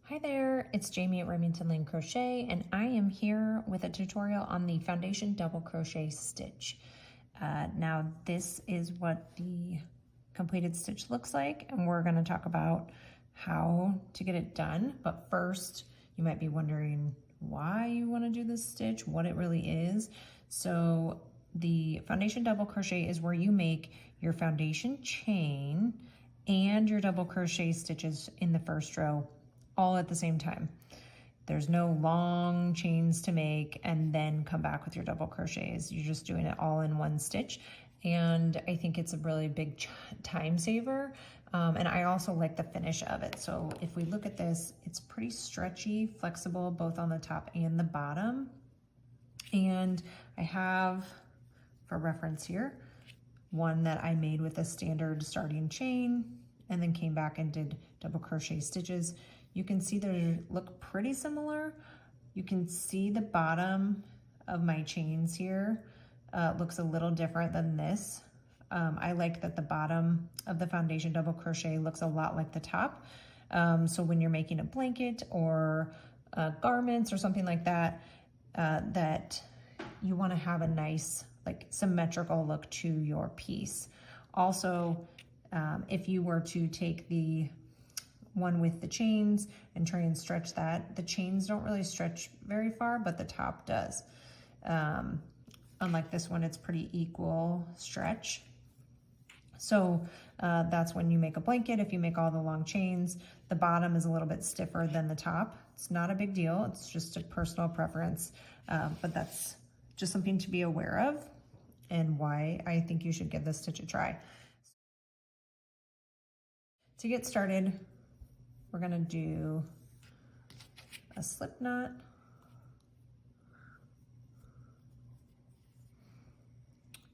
Hi there, it's Jamie at Remington Lane Crochet, and I am here with a tutorial on the foundation double crochet stitch. Now this is what the completed stitch looks like, and we're going to talk about how to get it done. But first, you might be wondering why you want to do this stitch, what it really is. So the foundation double crochet is where you make your foundation chain and your double crochet stitches in the first row all at the same time. There's no long chains to make and then come back with your double crochets. You're just doing it all in one stitch. And I think it's a really big time saver. And I also like the finish of it. So if we look at this, it's pretty stretchy, flexible, both on the top and the bottom. And I have, for reference here, one that I made with a standard starting chain and then came back and did double crochet stitches. You can see they look pretty similar. You can see the bottom of my chains here looks a little different than this. I like that the bottom of the foundation double crochet looks a lot like the top. So when you're making a blanket or garments or something like that, that you want to have a nice, like, symmetrical look to your piece. Also, if you were to take the one with the chains and try and stretch that, the chains don't really stretch very far, but the top does. Unlike this one, it's pretty equal stretch. So that's when you make a blanket. If you make all the long chains, the bottom is a little bit stiffer than the top. It's not a big deal. It's just a personal preference, but that's just something to be aware of and why I think you should give this stitch a try. To get started, we're gonna do a slip knot,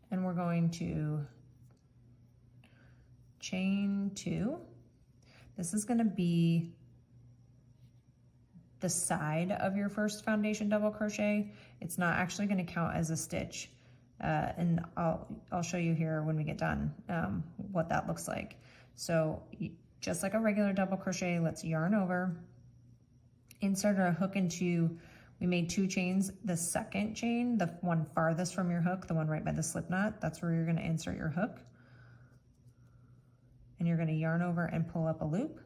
and we're going to chain 2. This is gonna be the side of your first foundation double crochet. It's not actually gonna count as a stitch. And I'll show you here when we get done what that looks like. So just like a regular double crochet, let's yarn over, insert our hook into, we made 2 chains. The second chain, the one farthest from your hook, the one right by the slip knot, that's where you're gonna insert your hook. And you're gonna yarn over and pull up a loop.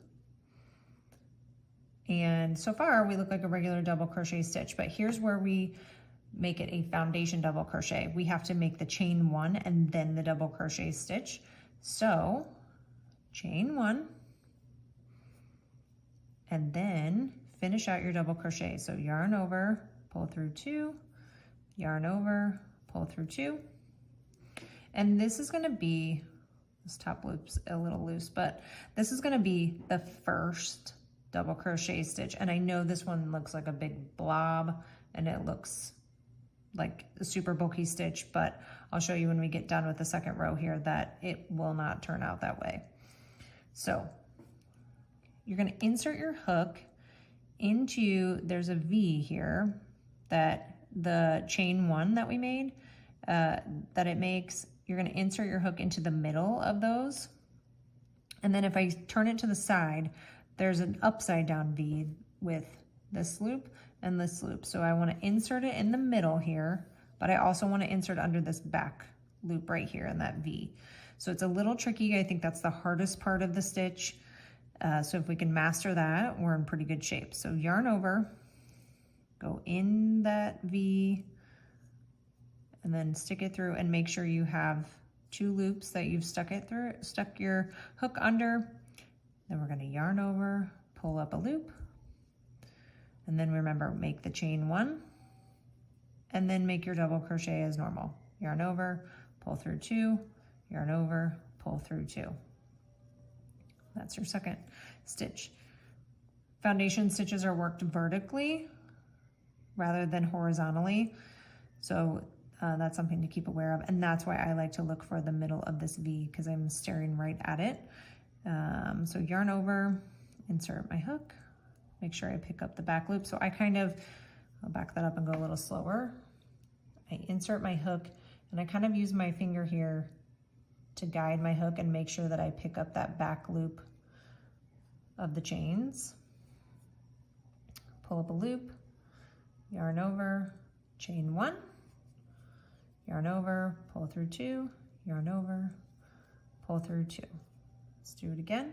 And so far we look like a regular double crochet stitch, but here's where we make it a foundation double crochet. We have to make the chain 1 and then the double crochet stitch. So chain 1, and then finish out your double crochet. So yarn over, pull through 2, yarn over, pull through 2. And this is gonna be, this top loop's a little loose, but this is gonna be the first double crochet stitch. And I know this one looks like a big blob and it looks like a super bulky stitch, but I'll show you when we get done with the second row here that it will not turn out that way. So you're gonna insert your hook into, there's a V here that the chain 1 that we made, that it makes, you're gonna insert your hook into the middle of those. And then if I turn it to the side, there's an upside down V with this loop and this loop. So I wanna insert it in the middle here, but I also wanna insert under this back loop right here in that V. So it's a little tricky. I think that's the hardest part of the stitch. So if we can master that, we're in pretty good shape. So yarn over, go in that V, and then stick it through, and make sure you have 2 loops that you've stuck your hook under. Then we're gonna yarn over, pull up a loop, and then remember, make the chain 1, and then make your double crochet as normal. Yarn over, pull through 2, yarn over, pull through 2. That's your second stitch. Foundation stitches are worked vertically rather than horizontally. So that's something to keep aware of. And that's why I like to look for the middle of this V, because I'm staring right at it. So yarn over, insert my hook, make sure I pick up the back loop. So I'll back that up and go a little slower. I insert my hook and I kind of use my finger here to guide my hook and make sure that I pick up that back loop of the chains. pull up a loop, yarn over, chain 1, yarn over, pull through 2, yarn over, pull through 2. Let's do it again.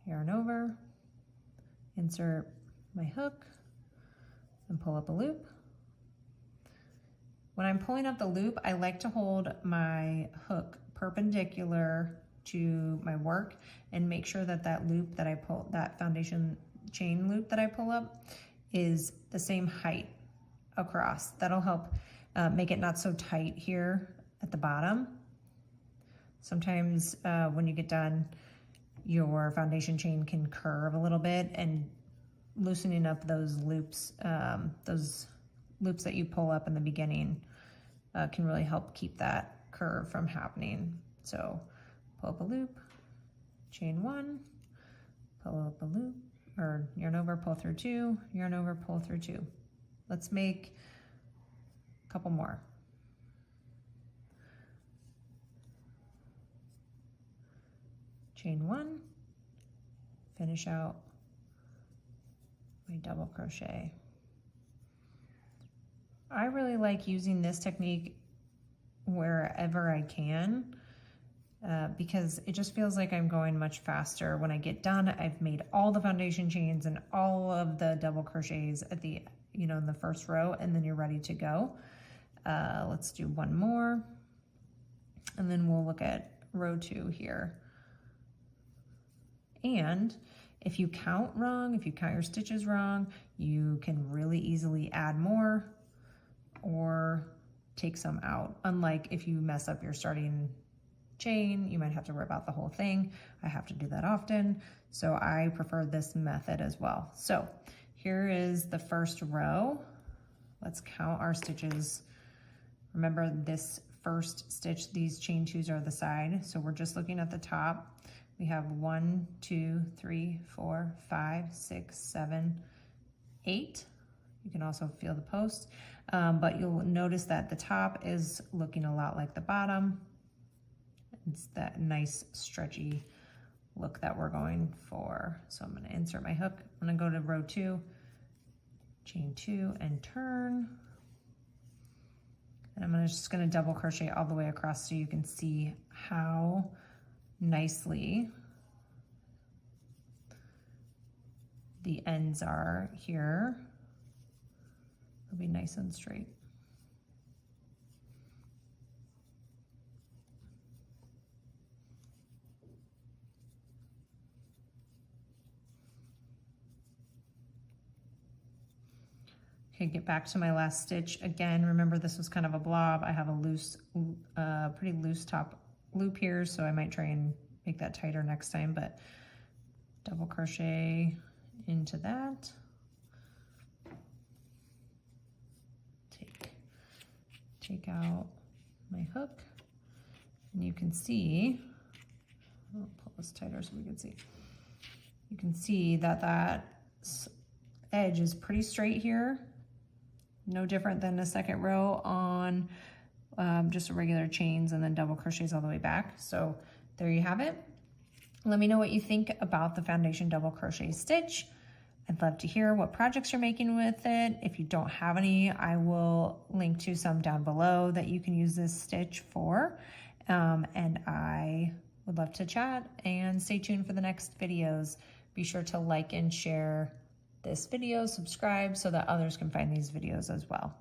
Yarn over, insert my hook, and pull up a loop. When I'm pulling up the loop, I like to hold my hook perpendicular to my work and make sure that that loop that I pull, that foundation chain loop that I pull up, is the same height across. That'll help make it not so tight here at the bottom. Sometimes when you get done, your foundation chain can curve a little bit, and loosening up those loops that you pull up in the beginning can really help keep that curve from happening. So pull up a loop, chain 1, pull up a loop, or yarn over, pull through 2, yarn over, pull through 2. Let's make a couple more. Chain 1, finish out my double crochet. I really like using this technique wherever I can because it just feels like I'm going much faster. When I get done, I've made all the foundation chains and all of the double crochets at the, in the first row, and then you're ready to go. Let's do one more, and then we'll look at row 2 here. And if you count wrong, if you count your stitches wrong, you can really easily add more or take some out. Unlike if you mess up your starting chain, you might have to rip out the whole thing. I have to do that often, so I prefer this method as well. So here is the first row. Let's count our stitches. Remember, this first stitch, these chain 2s are the side, so we're just looking at the top. We have 1, 2, 3, 4, 5, 6, 7, 8. You can also feel the post, but you'll notice that the top is looking a lot like the bottom. It's that nice stretchy look that we're going for. So I'm going to insert my hook. I'm going to go to row 2, chain 2, and turn. And I'm just going to double crochet all the way across so you can see how nicely the ends are here. It'll be nice and straight. Okay, get back to my last stitch. Again, remember this was kind of a blob. I have a loose, pretty loose top loop here, so I might try and make that tighter next time, but double crochet into that. Take out my hook, and you can see, I'll pull this tighter so we can see. You can see that that edge is pretty straight here. No different than the second row on just regular chains and then double crochets all the way back. So there you have it. Let me know what you think about the foundation double crochet stitch. I'd love to hear what projects you're making with it. If you don't have any, I will link to some down below that you can use this stitch for. And I would love to chat, and stay tuned for the next videos. Be sure to like and share this video, subscribe so that others can find these videos as well.